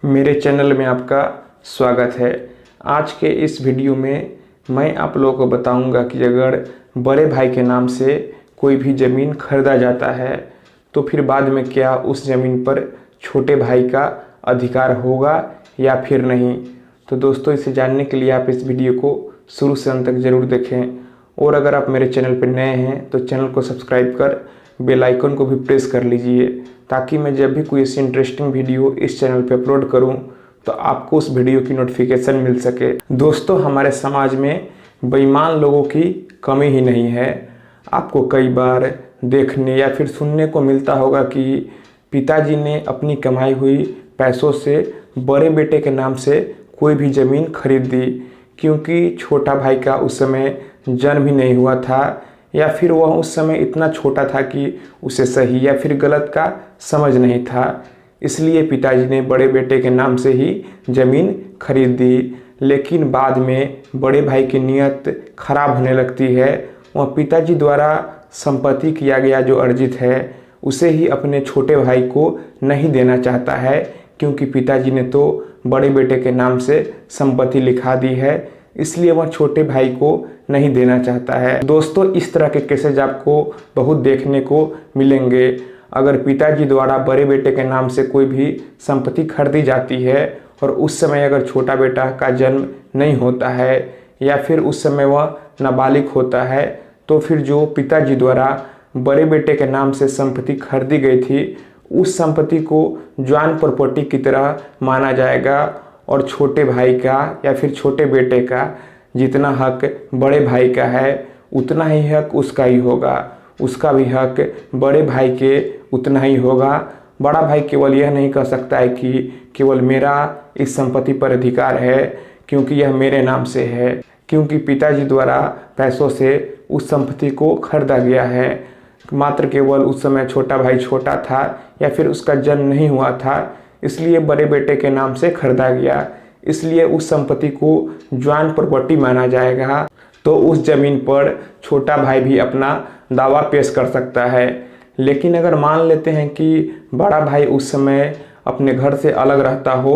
मेरे चैनल में आपका स्वागत है। आज के इस वीडियो में मैं आप लोगों को बताऊंगा कि अगर बड़े भाई के नाम से कोई भी ज़मीन खरीदा जाता है तो फिर बाद में क्या उस ज़मीन पर छोटे भाई का अधिकार होगा या फिर नहीं। तो दोस्तों, इसे जानने के लिए आप इस वीडियो को शुरू से अंत तक ज़रूर देखें। और अगर आप मेरे चैनल पर नए हैं तो चैनल को सब्सक्राइब कर बेल आइकन को भी प्रेस कर लीजिए, ताकि मैं जब भी कोई ऐसी इंटरेस्टिंग वीडियो इस चैनल पे अपलोड करूं तो आपको उस वीडियो की नोटिफिकेशन मिल सके। दोस्तों, हमारे समाज में बेईमान लोगों की कमी ही नहीं है। आपको कई बार देखने या फिर सुनने को मिलता होगा कि पिताजी ने अपनी कमाई हुई पैसों से बड़े बेटे के नाम से कोई भी ज़मीन खरीद दी, क्योंकि छोटा भाई का उस समय जन्म ही नहीं हुआ था, या फिर वह उस समय इतना छोटा था कि उसे सही या फिर गलत का समझ नहीं था। इसलिए पिताजी ने बड़े बेटे के नाम से ही ज़मीन खरीद दी। लेकिन बाद में बड़े भाई की नीयत खराब होने लगती है। वह पिताजी द्वारा संपत्ति किया गया जो अर्जित है उसे ही अपने छोटे भाई को नहीं देना चाहता है, क्योंकि पिताजी ने तो बड़े बेटे के नाम से संपत्ति लिखा दी है, इसलिए वह छोटे भाई को नहीं देना चाहता है। दोस्तों, इस तरह के केसेज आपको बहुत देखने को मिलेंगे। अगर पिताजी द्वारा बड़े बेटे के नाम से कोई भी संपत्ति खरीदी जाती है और उस समय अगर छोटा बेटा का जन्म नहीं होता है या फिर उस समय वह नाबालिग होता है, तो फिर जो पिताजी द्वारा बड़े बेटे के नाम से संपत्ति खरीदी गई थी उस संपत्ति को जॉइंट प्रॉपर्टी की तरह माना जाएगा, और छोटे भाई का या फिर छोटे बेटे का जितना हक बड़े भाई का है उतना ही हक उसका ही होगा। उसका भी हक बड़े भाई के उतना ही होगा। बड़ा भाई केवल यह नहीं कह सकता है कि केवल मेरा इस संपत्ति पर अधिकार है क्योंकि यह मेरे नाम से है, क्योंकि पिताजी द्वारा पैसों से उस संपत्ति को खरीदा गया है। मात्र केवल उस समय छोटा भाई छोटा था या फिर उसका जन्म नहीं हुआ था, इसलिए बड़े बेटे के नाम से खरीदा गया, इसलिए उस संपत्ति को जॉइंट प्रॉपर्टी माना जाएगा। तो उस ज़मीन पर छोटा भाई भी अपना दावा पेश कर सकता है। लेकिन अगर मान लेते हैं कि बड़ा भाई उस समय अपने घर से अलग रहता हो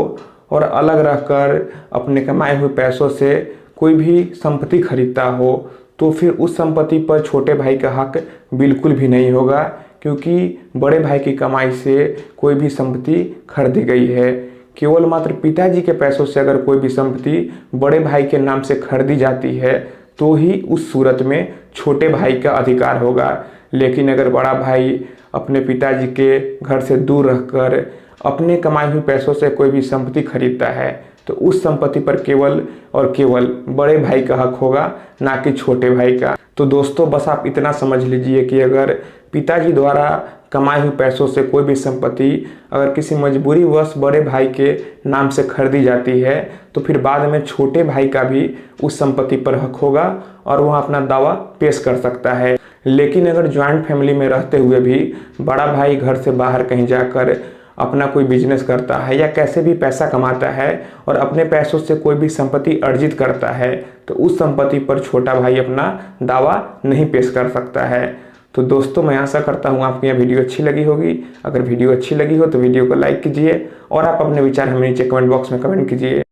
और अलग रहकर अपने कमाए हुए पैसों से कोई भी संपत्ति खरीदता हो, तो फिर उस संपत्ति पर छोटे भाई का हक बिल्कुल भी नहीं होगा, क्योंकि बड़े भाई की कमाई से कोई भी संपत्ति खरीदी गई है। केवल मात्र पिताजी के पैसों से अगर कोई भी संपत्ति बड़े भाई के नाम से खरीदी जाती है तो ही उस सूरत में छोटे भाई का अधिकार होगा। लेकिन अगर बड़ा भाई अपने पिताजी के घर से दूर रहकर अपने कमाई हुई पैसों से कोई भी संपत्ति खरीदता है तो उस संपत्ति पर केवल और केवल बड़े भाई का हक होगा, ना कि छोटे भाई का। तो दोस्तों, बस आप इतना समझ लीजिए कि अगर पिताजी द्वारा कमाई हुई पैसों से कोई भी संपत्ति अगर किसी मजबूरीवश बड़े भाई के नाम से खरीदी जाती है तो फिर बाद में छोटे भाई का भी उस संपत्ति पर हक होगा और वह अपना दावा पेश कर सकता है। लेकिन अगर जॉइंट फैमिली में रहते हुए भी बड़ा भाई घर से बाहर कहीं जाकर अपना कोई बिजनेस करता है या कैसे भी पैसा कमाता है और अपने पैसों से कोई भी संपत्ति अर्जित करता है, तो उस संपत्ति पर छोटा भाई अपना दावा नहीं पेश कर सकता है। तो दोस्तों, मैं आशा करता हूँ आपको यह वीडियो अच्छी लगी होगी। अगर वीडियो अच्छी लगी हो तो वीडियो को लाइक कीजिए और आप अपने विचार हमें नीचे कमेंट बॉक्स में कमेंट कीजिए।